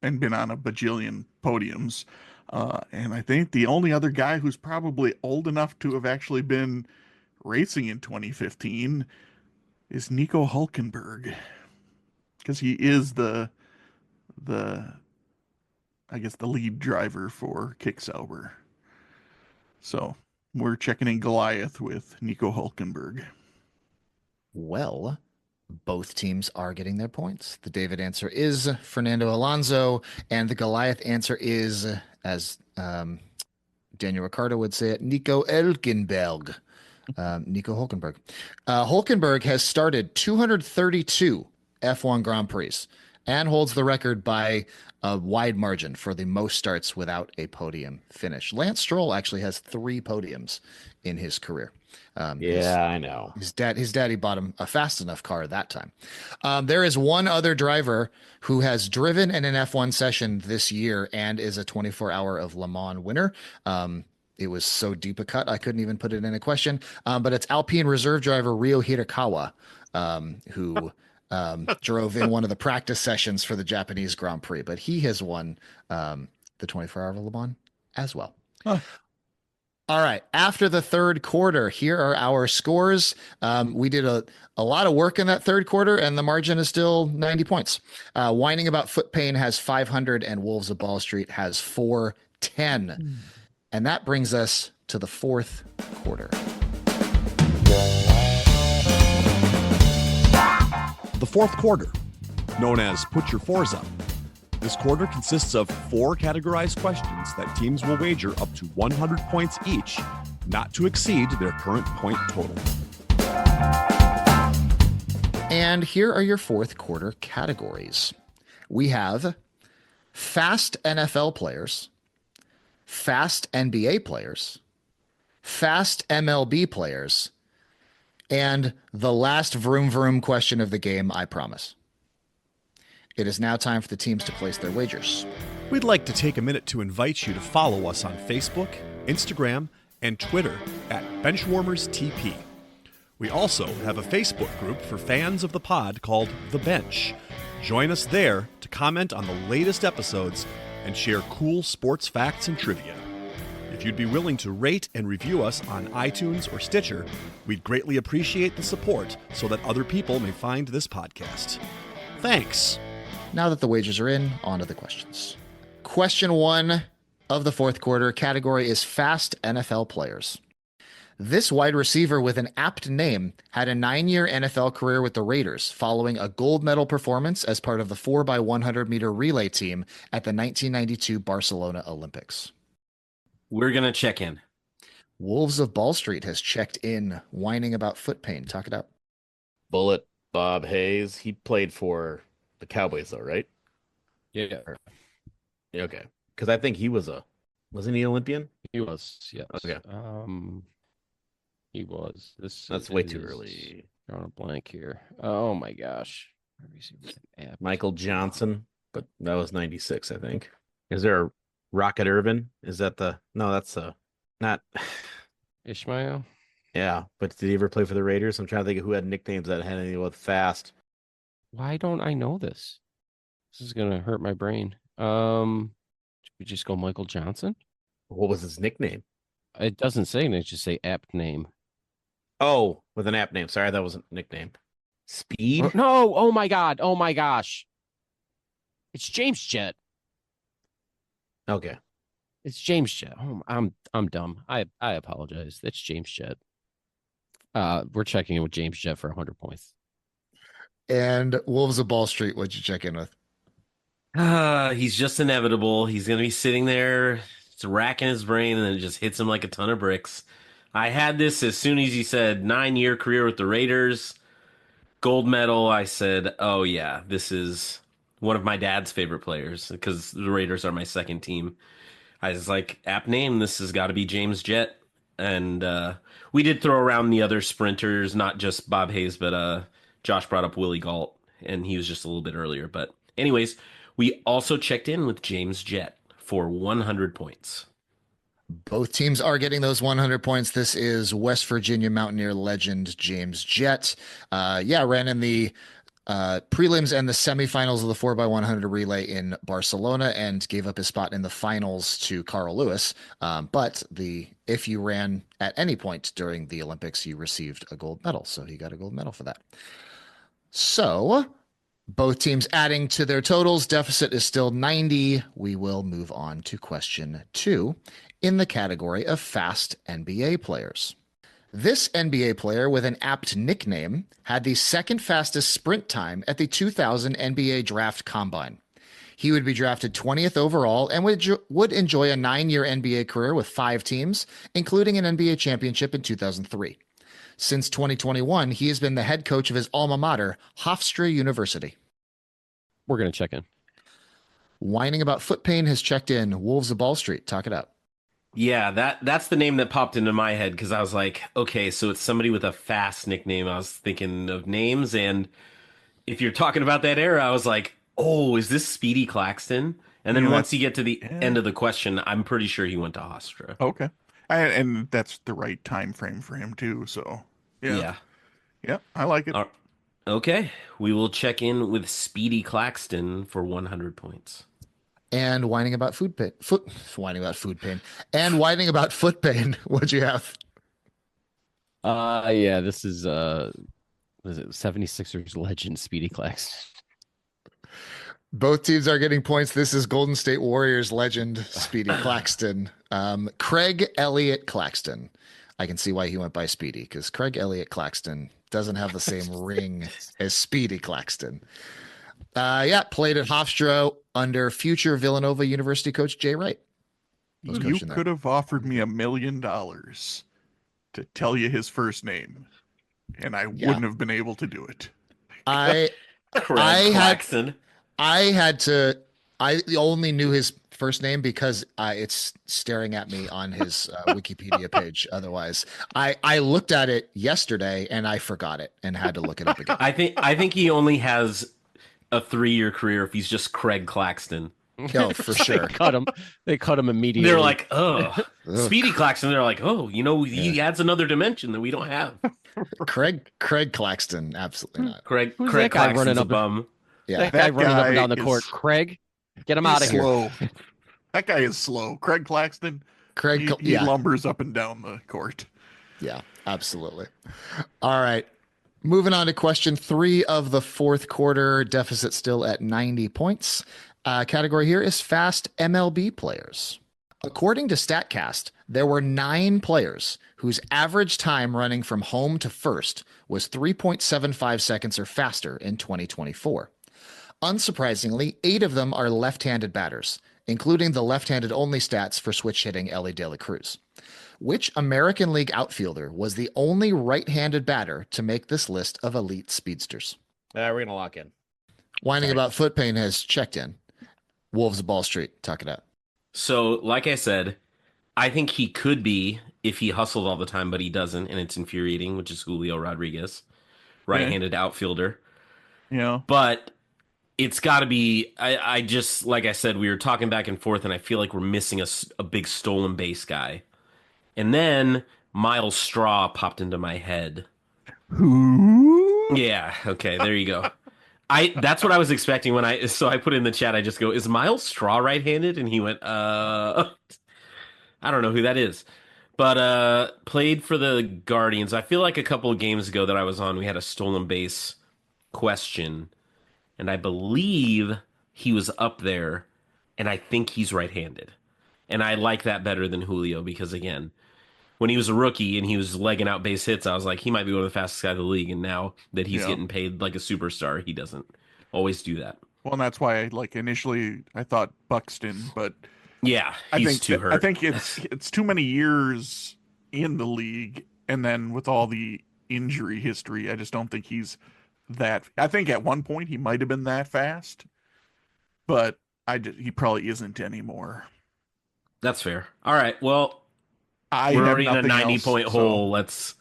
and been on a bajillion podiums. And I think the only other guy who's probably old enough to have actually been racing in 2015 is Nico Hulkenberg, because he is the I guess the lead driver for Kick Sauber. So we're checking in Goliath with Nico Hulkenberg. Well, both teams are getting their points. The David answer is Fernando Alonso, and the Goliath answer is, as Daniel Ricciardo would say it, Nico Hulkenberg. Nico Hulkenberg. Hulkenberg has started 232 F1 Grand Prix and holds the record by a wide margin for the most starts without a podium finish. Lance Stroll actually has 3 podiums in his career. I know. His daddy bought him a fast enough car that time. There is one other driver who has driven in an F1 session this year and is a 24-hour of Le Mans winner. It was so deep a cut, I couldn't even put it in a question. But it's Alpine reserve driver Ryo Hirakawa, who drove in one of the practice sessions for the Japanese Grand Prix. But he has won the 24-hour of Le Mans as well. Huh. All right. After the third quarter, here are our scores. We did a lot of work in that third quarter, and the margin is still 90 points. Whining About Foot Pain has 500, and Wolves of Ball Street has 410. And that brings us to the fourth quarter. The fourth quarter, known as Put Your Fours Up. This quarter consists of 4 categorized questions that teams will wager up to 100 points each, not to exceed their current point total. And here are your fourth quarter categories. We have fast NFL players, fast NBA players, fast MLB players, and the last vroom vroom question of the game, I promise. It is now time for the teams to place their wagers. We'd like to take a minute to invite you to follow us on Facebook, Instagram, and Twitter at Benchwarmers TP. We also have a Facebook group for fans of the pod called The Bench. Join us there to comment on the latest episodes and share cool sports facts and trivia. If you'd be willing to rate and review us on iTunes or Stitcher, we'd greatly appreciate the support so that other people may find this podcast. Thanks. Now that the wagers are in, on to the questions. Question 1 of the fourth quarter category is fast NFL players. This wide receiver with an apt name had a 9-year NFL career with the Raiders, following a gold medal performance as part of the 4x100-meter relay team at the 1992 Barcelona Olympics. We're going to check in. Wolves of Ball Street has checked in, whining about foot pain. Talk it out. Bullet Bob Hayes. He played for the Cowboys, though, right? Yeah, Okay. Because I think he wasn't he Olympian? he was. Yes. Okay. He was. That's way too early. Drawing a blank here. Oh my gosh. Michael Johnson, but that was 96, I think. Is there a Rocket Irvin? Is that no, that's not Ishmael? Yeah, but did he ever play for the Raiders? I'm trying to think of who had nicknames that had anything with fast. Why don't I know this? This is gonna hurt my brain. Should we just go Michael Johnson? What was his nickname? It doesn't say, it just say apt name. Oh, with an app name. Sorry, that wasn't a nickname. Speed? No, oh my god, oh my gosh. It's James Jett. Okay. It's James Jett. Oh, I'm dumb. I apologize. It's James Jett. We're checking in with James Jett for 100 points. And Wolves of Ball Street, what'd you check in with? He's just inevitable. He's going to be sitting there, it's racking his brain, and then it just hits him like a ton of bricks. I had this as soon as he said 9-year career with the Raiders, gold medal. I said, oh yeah, this is one of my dad's favorite players because the Raiders are my second team. I was like, app name, this has got to be James Jett. And we did throw around the other sprinters, not just Bob Hayes, but Josh brought up Willie Galt, and he was just a little bit earlier. But anyways, we also checked in with James Jett for 100 points. Both teams are getting those 100 points. This is West Virginia Mountaineer legend James Jett. Ran in the prelims and the semifinals of the 4x100 relay in Barcelona and gave up his spot in the finals to Carl Lewis. But if you ran at any point during the Olympics, you received a gold medal. So he got a gold medal for that. So both teams adding to their totals. Deficit is still 90. We will move on to question 2 in the category of fast NBA players. This NBA player with an apt nickname had the second fastest sprint time at the 2000 NBA Draft Combine. He would be drafted 20th overall and would enjoy a 9-year NBA career with 5 teams, including an NBA championship in 2003. Since 2021, he has been the head coach of his alma mater, Hofstra University. We're going to check in. Whining about foot pain has checked in. Wolves of Ball Street. Talk it out. Yeah, that's the name that popped into my head because I was like, okay, so it's somebody with a fast nickname. I was thinking of names, and if you're talking about that era, I was like, oh, is this Speedy Claxton? And then once you get to the end of the question, I'm pretty sure he went to Hofstra. Okay. And that's the right time frame for him too. So yeah, I like it. Okay, we will check in with Speedy Claxton for 100 points. And whining about foot pain, and whining about foot pain. What'd you have? This is was it 76ers legend Speedy Claxton? Both teams are getting points. This is Golden State Warriors legend Speedy Claxton. Craig Elliott Claxton. I can see why he went by Speedy, because Craig Elliott Claxton doesn't have the same ring as Speedy Claxton. Played at Hofstra under future Villanova University coach Jay Wright. You could have offered me $1 million to tell you his first name, and I wouldn't have been able to do it. I only knew his first name because it's staring at me on his Wikipedia page. Otherwise, I looked at it yesterday and I forgot it and had to look it up again. I think he only has a 3-year career if he's just Craig Claxton. Oh, for sure. They cut him immediately. They're like, oh, Speedy Claxton. They're like, oh, he adds another dimension that we don't have. Craig Claxton, absolutely not. Craig that guy Claxton's a bum. Yeah, that guy running up and down the court. Craig, get him out of here. That guy is slow. Craig Claxton. He lumbers up and down the court. Yeah, absolutely. All right. Moving on to question 3 of the fourth quarter. Deficit still at 90 points. Category here is fast MLB players. According to StatCast, there were 9 players whose average time running from home to first was 3.75 seconds or faster in 2024. Unsurprisingly, 8 of them are left-handed batters, including the left-handed only stats for switch hitting Elly De La Cruz. Which American League outfielder was the only right-handed batter to make this list of elite speedsters? We're going to lock in. Whining about foot pain has checked in. Wolves of Ball Street, talk it out. So, like I said, I think he could be if he hustled all the time, but he doesn't, and it's infuriating, which is Julio Rodriguez, right-handed outfielder. Yeah. But it's got to be, I just, like I said, we were talking back and forth, and I feel like we're missing a big stolen base guy. And then Miles Straw popped into my head. Who? Yeah, okay, there you go. That's what I was expecting when I put in the chat, I just go, is Miles Straw right-handed? And he went, I don't know who that is. But played for the Guardians. I feel like a couple of games ago that I was on, we had a stolen base question. And I believe he was up there, and I think he's right-handed. And I like that better than Julio because, again, when he was a rookie and he was legging out base hits, I was like, he might be one of the fastest guys in the league. And now that he's getting paid like a superstar, he doesn't always do that. Well, and that's why, initially I thought Buxton, but yeah, he's too hurt. I think it's too many years in the league, and then with all the injury history, I just don't think he's that. I think at one point he might have been that fast, but he probably isn't anymore. That's fair. All right. Well, I we're have already in a nothing 90 else, point so- hole. Let's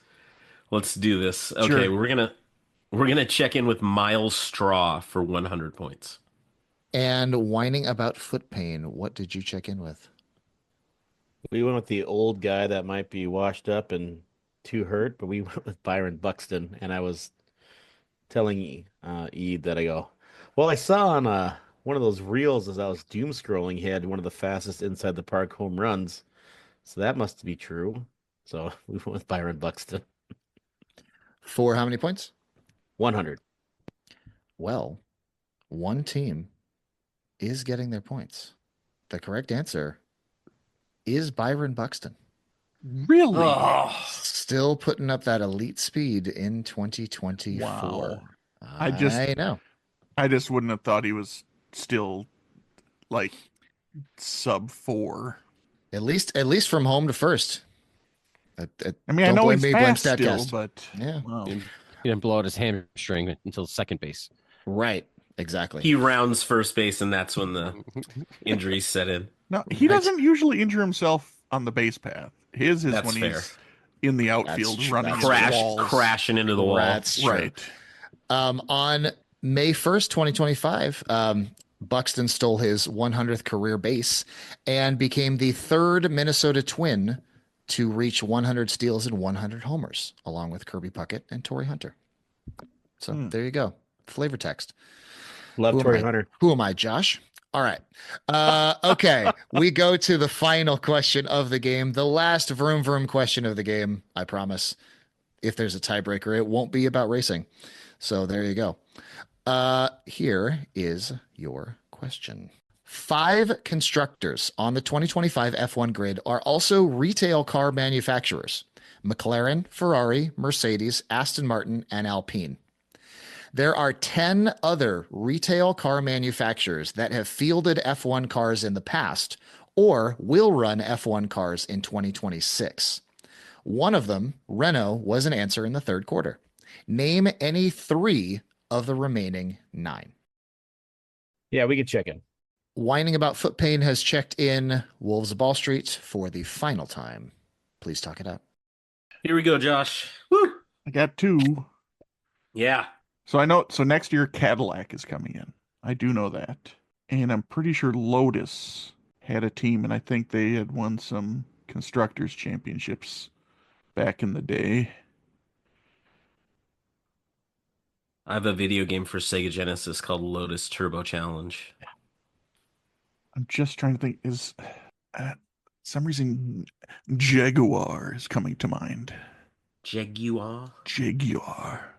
do this. Okay, Sure. we're gonna check in with Miles Straw for 100 points. And whining about foot pain, what did you check in with? We went with the old guy that might be washed up and too hurt, but we went with Byron Buxton, and I was telling Eve that I go, well, I saw on one of those reels as I was doom scrolling, he had one of the fastest inside the park home runs, so that must be true. So we went with Byron Buxton. For how many points? 100. Well, one team is getting their points. The correct answer is Byron Buxton. Really? Oh, Still putting up that elite speed in 2024. Wow. I know. I just wouldn't have thought he was still like sub 4. At least from home to first. I mean, I Don't know blame he's me, blame fast still, StatCast. but Yeah. wow. He didn't blow out his hamstring until second base. Right. Exactly. he rounds first base, and that's when the injuries set in. No, he Right. doesn't usually injure himself on the base path. His is That's when fair. he's in the outfield That's running true. into Crash, walls. crashing into the wall. That's true. Right. On May 1st, 2025, Buxton stole his 100th career base and became the third Minnesota Twin to reach 100 steals and 100 homers, along with Kirby Puckett and Torrey Hunter. So there you go. Flavor text. Love Who am Torrey I? Hunter. Who am I, Josh? All right. Okay. We go to the final question of the game, the last vroom vroom question of the game. I promise. If there's a tiebreaker, it won't be about racing. So there you go. Here is your question. 5 constructors on the 2025 F1 grid are also retail car manufacturers: McLaren, Ferrari, Mercedes, Aston Martin, and Alpine. There are 10 other retail car manufacturers that have fielded F1 cars in the past or will run F1 cars in 2026. One of them, Renault, was an answer in the third quarter. Name any 3 of the remaining 9. Yeah, we could check in. Whining about foot pain has checked in Wolves of Ball Street for the final time. Please talk it out. Here we go, Josh. Woo! I got 2. Yeah. So I know. So next year Cadillac is coming in. I do know that, and I'm pretty sure Lotus had a team, and I think they had won some constructors championships back in the day. I have a video game for Sega Genesis called Lotus Turbo Challenge. I'm just trying to think. Is some reason Jaguar is coming to mind. Jaguar? Jaguar.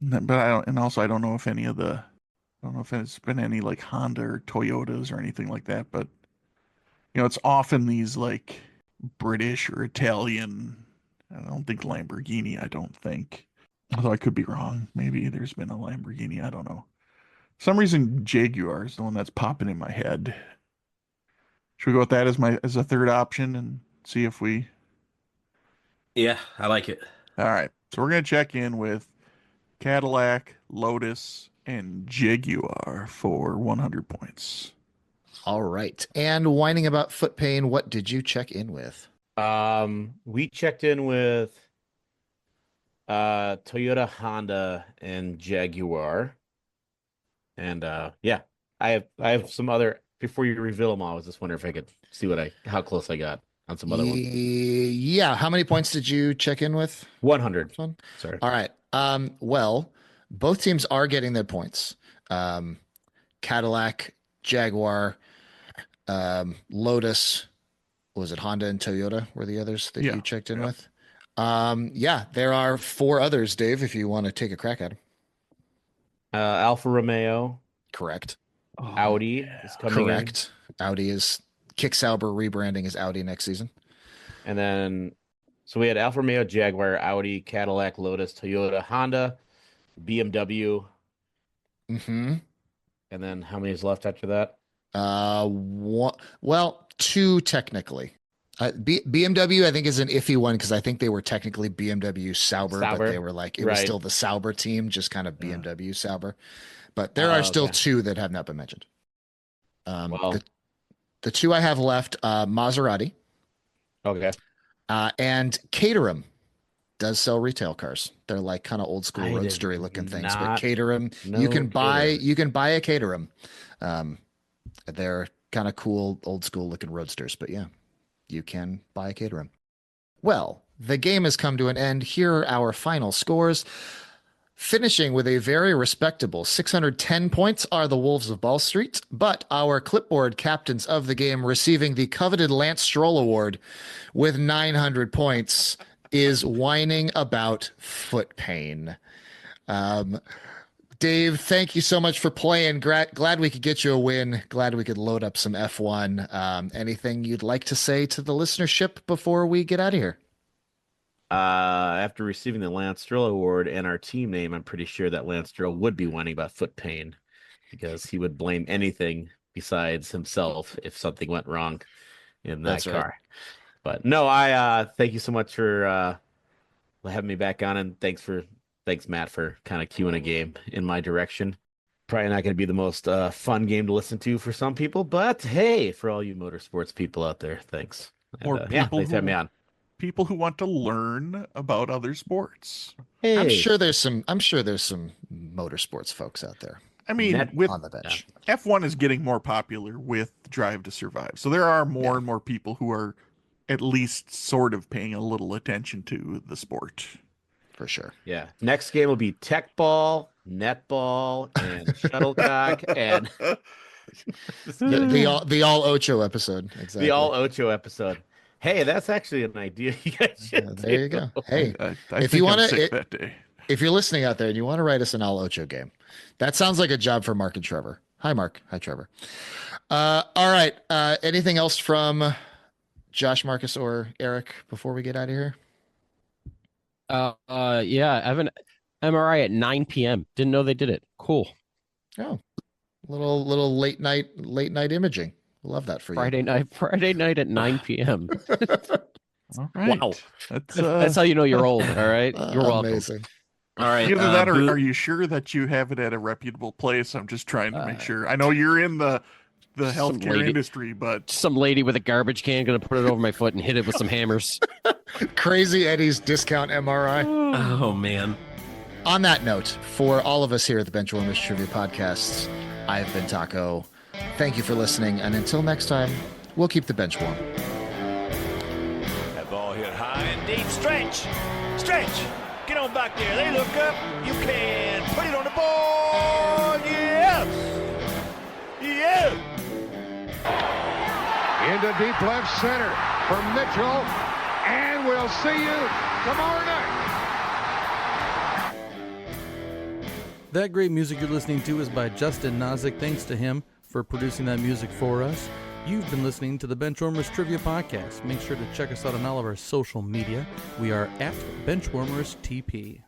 But I don't, and also I don't know if any of the, I don't know if it's been any like Honda or Toyotas or anything like that. But it's often these like British or Italian. I don't think Lamborghini. I don't think. Although I could be wrong. Maybe there's been a Lamborghini. I don't know. For some reason Jaguar is the one that's popping in my head. Should we go with that as a third option and see if we? Yeah, I like it. All right. So we're gonna check in with Cadillac, Lotus, and Jaguar for 100 points. All right. And whining about foot pain, what did you check in with? We checked in with Toyota, Honda, and Jaguar. And yeah, I have some other. Before you reveal them all, I was just wondering if I could see how close I got on some other ones. Yeah. How many points did you check in with? 100. One? Sorry. All right. Well, both teams are getting their points. Cadillac, Jaguar, Lotus, was it Honda and Toyota were the others that you checked in with? Yeah, there are 4 others, Dave, if you want to take a crack at them. Alfa Romeo, Correct. Audi is coming in. Correct. Audi is Kick Sauber rebranding as Audi next season. And then, so we had Alfa Romeo, Jaguar, Audi, Cadillac, Lotus, Toyota, Honda, BMW. Mm-hmm. And then how many is left after that? Well, 2 technically. BMW, I think, is an iffy one because I think they were technically BMW Sauber, but they were like, it was still the Sauber team, just kind of BMW Sauber. But there are still 2 that have not been mentioned. Well, The two I have left, Maserati Okay. and Caterham does sell retail cars. They're like kind of old school I did roadstery looking things, but not Caterham, know you can buy Caterham. a Caterham. They're kind of cool old school looking roadsters, but yeah, you can buy a Caterham. Well, the game has come to an end. Here are our final scores. Finishing with a very respectable 610 points are the Wolves of Ball Street, but our clipboard captains of the game receiving the coveted Lance Stroll Award with 900 points is whining about foot pain. Dave, thank you so much for playing. Glad we could get you a win. Glad we could load up some F1. Anything you'd like to say to the listenership before we get out of here? After receiving the Lance Stroll Award and our team name, I'm pretty sure that Lance Stroll would be whining about foot pain because he would blame anything besides himself if something went wrong in that That's right. car. But no, I thank you so much for having me back on, and thanks Matt for kind of cueing a game in my direction. Probably not going to be the most fun game to listen to for some people, but hey, for all you motorsports people out there, thanks. Or And, people thanks for having me on. People who want to learn about other sports. Hey, I'm sure there's some motorsports folks out there I mean, with on the bench. F1 is getting more popular with Drive to Survive. So there are more and more people who are at least sort of paying a little attention to the sport. For sure. Yeah. Next game will be tech ball, netball, and shuttlecock, and The all Ocho episode. Exactly. the all Ocho episode. Hey, that's actually an idea you guys should There you do. go. Hey, I if think you I'm want sick to, that day. if you're listening out there and you want to write us an all Ocho game, that sounds like a job for Mark and Trevor. Hi, Mark. Hi, Trevor. All right. Anything else from Josh, Marcus, or Eric before we get out of here? Yeah, I have an MRI at 9 p.m. Didn't know they did it. Cool. Oh, little late night imaging. Love that for you. Friday night at 9 p.m. All right. Wow. That's how you know you're old. All right. You're welcome. Amazing. All right. Either that or Boo- are you sure that you have it at a reputable place? I'm just trying to make sure. I know you're in the healthcare lady- industry, but Some lady with a garbage can gonna put it over my foot and hit it with some hammers. Crazy Eddie's discount MRI. Oh man. On that note, for all of us here at the Benchwarmers Trivia Podcast, I've been Taco. Thank you for listening, and until next time, we'll keep the bench warm. That ball hit high and deep. Stretch! Get on back there. They look up. You can put it on the board. Yes! Into deep left center for Mitchell. And we'll see you tomorrow night. That great music you're listening to is by Justin Nozick. Thanks to him for producing that music for us. You've been listening to the Benchwarmers Trivia Podcast. Make sure to check us out on all of our social media. We are at Benchwarmers TP.